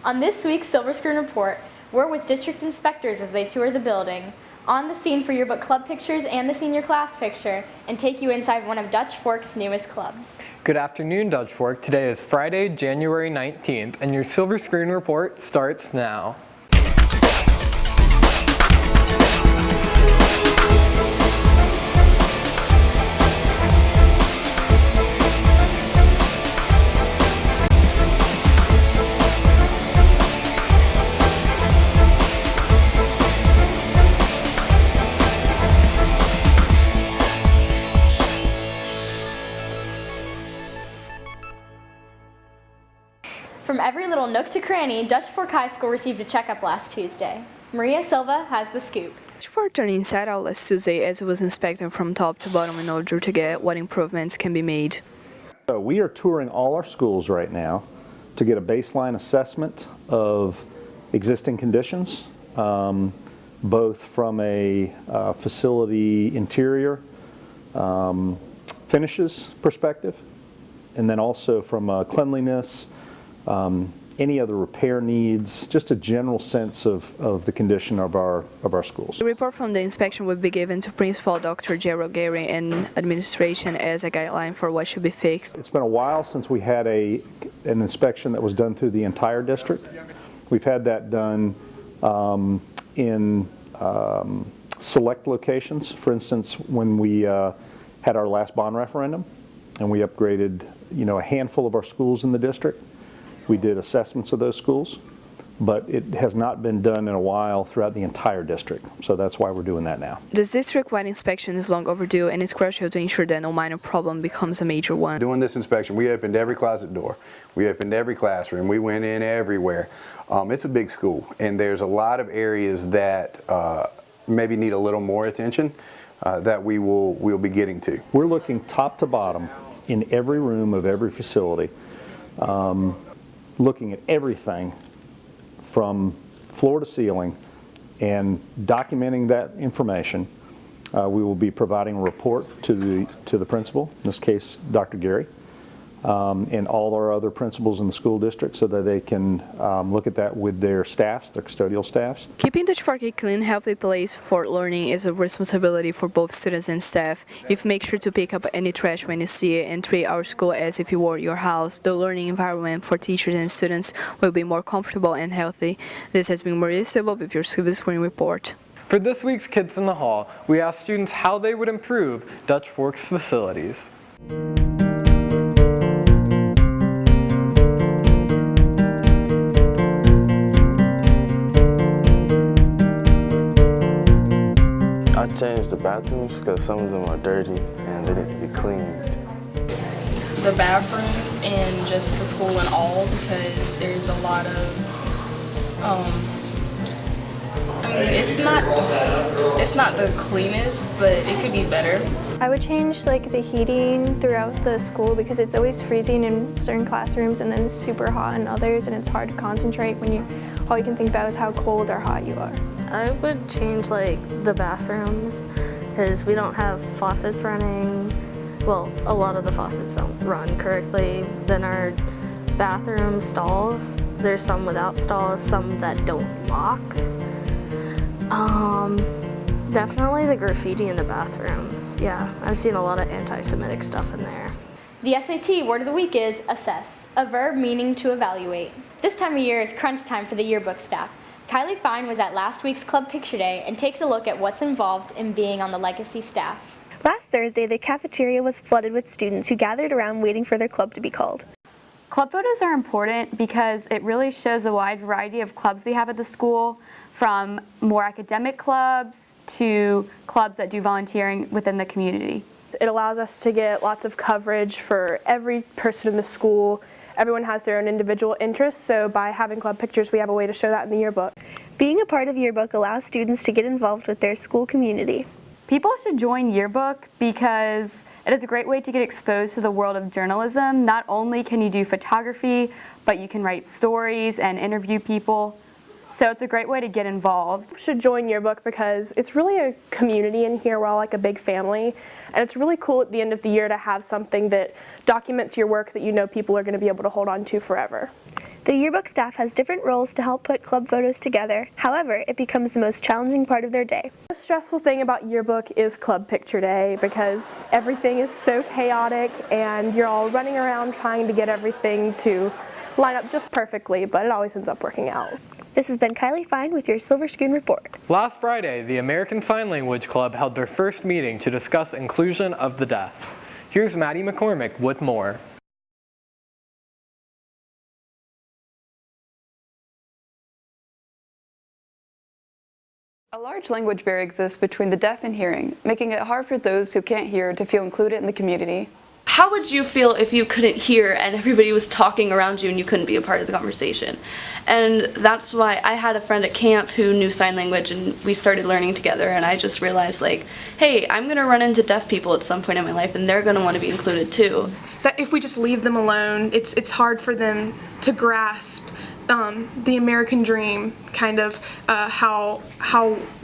On this week's Silver Screen Report, we're with district inspectors as they tour the building, on the scene for yearbook club pictures and the senior class picture, and take you inside one of Dutch Fork's newest clubs. Good afternoon, Dutch Fork. Today is Friday, January 19th, and your Silver Screen Report starts now. From every little nook to cranny, Dutch Fork High School received a checkup last Tuesday. Maria Silva has the scoop. Dutch Fork turned inside out last Tuesday as it was inspected from top to bottom in order to get what improvements can be made. So we are touring all our schools right now to get a baseline assessment of existing conditions, both from a facility interior finishes perspective, and then also from a cleanliness, any other repair needs, just a general sense of the condition of our schools. The report from the inspection will be given to Principal Dr. Gerald Gary and administration as a guideline for what should be fixed. It's been a while since we had an inspection that was done through the entire district. We've had that done in select locations. For instance, when we had our last bond referendum and we upgraded, a handful of our schools in the district. We did assessments of those schools, but it has not been done in a while throughout the entire district, so that's why we're doing that now. This district-wide inspection is long overdue and is crucial to ensure that no minor problem becomes a major one. Doing this inspection, we opened every closet door, we opened every classroom, we went in everywhere. It's a big school, and there's a lot of areas that maybe need a little more attention that we'll be getting to. We're looking top to bottom in every room of every facility. Looking at everything from floor to ceiling and documenting that information. We will be providing a report to the principal, in this case Dr. Gary, and all our other principals in the school district so that they can look at that with their staffs, their custodial staffs. Keeping Dutch Fork a clean, healthy place for learning is a responsibility for both students and staff. If you make sure to pick up any trash when you see it and treat our school as if it were your house, the learning environment for teachers and students will be more comfortable and healthy. This has been Maria Silva with your Silver Screen Report. For this week's Kids in the Hall, we asked students how they would improve Dutch Fork's facilities. I changed the bathrooms because some of them are dirty and they need to be cleaned. The bathrooms and just the school and all, because there's a lot of, it's not the cleanest, but it could be better. I would change the heating throughout the school because it's always freezing in certain classrooms and then super hot in others, and it's hard to concentrate when all you can think about is how cold or hot you are. I would change the bathrooms because we don't have faucets running. Well, a lot of the faucets don't run correctly. Then our bathroom stalls, there's some without stalls, some that don't lock. Definitely the graffiti in the bathrooms. Yeah, I've seen a lot of anti-Semitic stuff in there. The SAT word of the week is assess, a verb meaning to evaluate. This time of year is crunch time for the yearbook staff. Kylie Fine was at last week's Club Picture Day and takes a look at what's involved in being on the Legacy staff. Last Thursday, the cafeteria was flooded with students who gathered around waiting for their club to be called. Club photos are important because it really shows the wide variety of clubs we have at the school, from more academic clubs to clubs that do volunteering within the community. It allows us to get lots of coverage for every person in the school. Everyone has their own individual interests, so by having club pictures, we have a way to show that in the yearbook. Being a part of yearbook allows students to get involved with their school community. People should join yearbook because it is a great way to get exposed to the world of journalism. Not only can you do photography, but you can write stories and interview people. So it's a great way to get involved. You should join yearbook because it's really a community in here. We're all like a big family, and it's really cool at the end of the year to have something that documents your work that you know people are going to be able to hold on to forever. The yearbook staff has different roles to help put club photos together. However, it becomes the most challenging part of their day. The stressful thing about yearbook is club picture day because everything is so chaotic and you're all running around trying to get everything to line up just perfectly, but it always ends up working out. This has been Kylie Fine with your Silver Screen Report. Last Friday, the American Sign Language Club held their first meeting to discuss inclusion of the deaf. Here's Maddie McCormick with more. A large language barrier exists between the deaf and hearing, making it hard for those who can't hear to feel included in the community. How would you feel if you couldn't hear and everybody was talking around you and you couldn't be a part of the conversation? And that's why I had a friend at camp who knew sign language and we started learning together, and I just realized, like, hey, I'm going to run into deaf people at some point in my life and they're going to want to be included too. That if we just leave them alone, it's hard for them to grasp the American dream, kind of how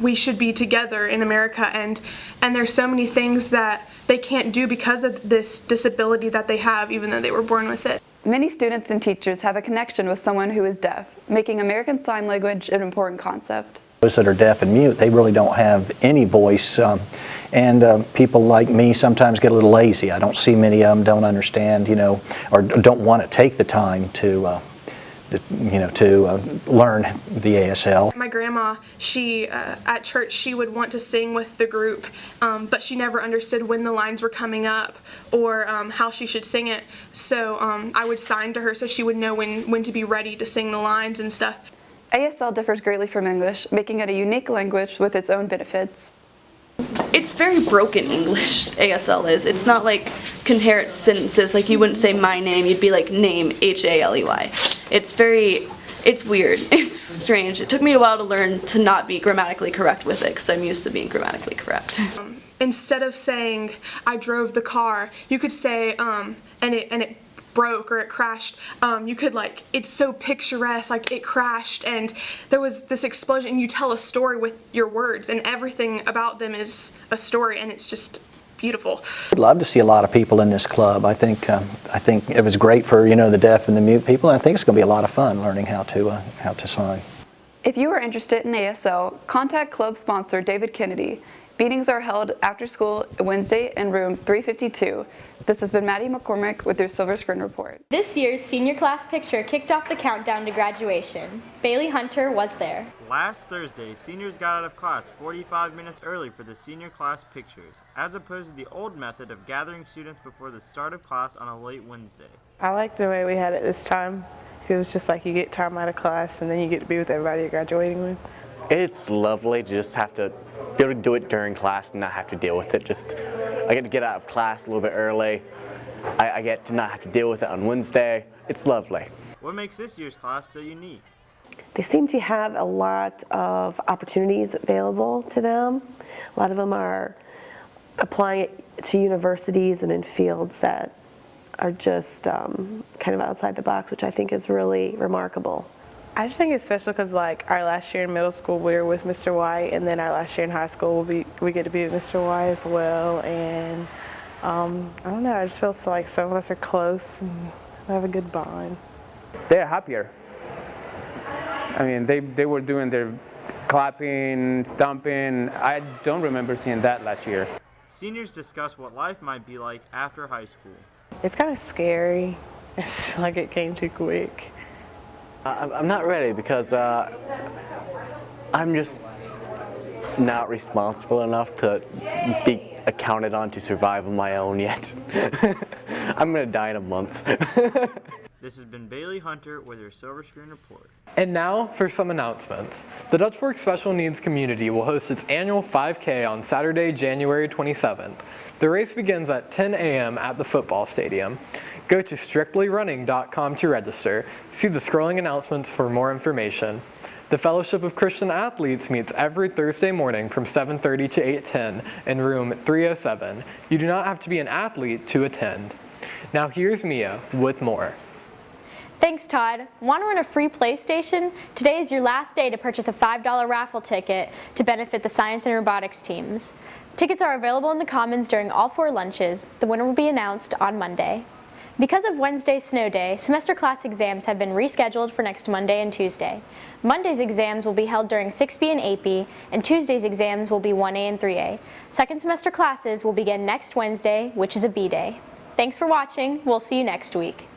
we should be together in America, and there's so many things that they can't do because of this disability that they have, even though they were born with it. Many students and teachers have a connection with someone who is deaf, making American Sign Language an important concept. Those that are deaf and mute, they really don't have any voice, and people like me sometimes get a little lazy. I don't see many of them don't understand, or don't want to take the time to learn the ASL. My grandma, she at church, she would want to sing with the group, but she never understood when the lines were coming up or how she should sing it. So I would sign to her so she would know when to be ready to sing the lines and stuff. ASL differs greatly from English, making it a unique language with its own benefits. It's very broken English, ASL is. It's not like compare sentences, like you wouldn't say my name, you'd be like name, H-A-L-E-Y. It's weird, it's strange. It took me a while to learn to not be grammatically correct with it, because I'm used to being grammatically correct. Instead of saying, I drove the car, you could say, and it broke or it crashed. You could, like, it's so picturesque, like it crashed and there was this explosion, and you tell a story with your words, and everything about them is a story, and it's just beautiful. I'd love to see a lot of people in this club. I think it was great for the deaf and the mute people, and I think it's going to be a lot of fun learning how to sign. If you are interested in ASL, contact club sponsor David Kennedy. Meetings are held after school Wednesday in room 352. This has been Maddie McCormick with your Silver Screen Report. This year's senior class picture kicked off the countdown to graduation. Bailey Hunter was there. Last Thursday, seniors got out of class 45 minutes early for the senior class pictures, as opposed to the old method of gathering students before the start of class on a late Wednesday. I like the way we had it this time. It was just like you get time out of class and then you get to be with everybody you're graduating with. It's lovely to just have to be able to do it during class and not have to deal with it. I get to get out of class a little bit early. I get to not have to deal with it on Wednesday. It's lovely. What makes this year's class so unique? They seem to have a lot of opportunities available to them. A lot of them are applying it to universities and in fields that are just kind of outside the box, which I think is really remarkable. I just think it's special because, like, our last year in middle school we were with Mr. White, and then our last year in high school we get to be with Mr. White as well. And I don't know, I just feel like some of us are close and we have a good bond. They're happier. I mean, they were doing their clapping, stomping. I don't remember seeing that last year. Seniors discuss what life might be like after high school. It's kind of scary. I just feel like it came too quick. I'm not ready because I'm just not responsible enough to be accounted on to survive on my own yet. I'm going to die in a month. This has been Bailey Hunter with your Silver Screen Report. And now for some announcements. The Dutch Fork Special Needs Community will host its annual 5K on Saturday, January 27th. The race begins at 10 a.m. at the football stadium. Go to strictlyrunning.com to register. See the scrolling announcements for more information. The Fellowship of Christian Athletes meets every Thursday morning from 7:30 to 8:10 in room 307. You do not have to be an athlete to attend. Now here's Mia with more. Thanks, Todd. Want to win a free PlayStation? Today is your last day to purchase a $5 raffle ticket to benefit the science and robotics teams. Tickets are available in the Commons during all 4 lunches. The winner will be announced on Monday. Because of Wednesday's snow day, semester class exams have been rescheduled for next Monday and Tuesday. Monday's exams will be held during 6B and 8B, and Tuesday's exams will be 1A and 3A. Second semester classes will begin next Wednesday, which is a B day. Thanks for watching. We'll see you next week.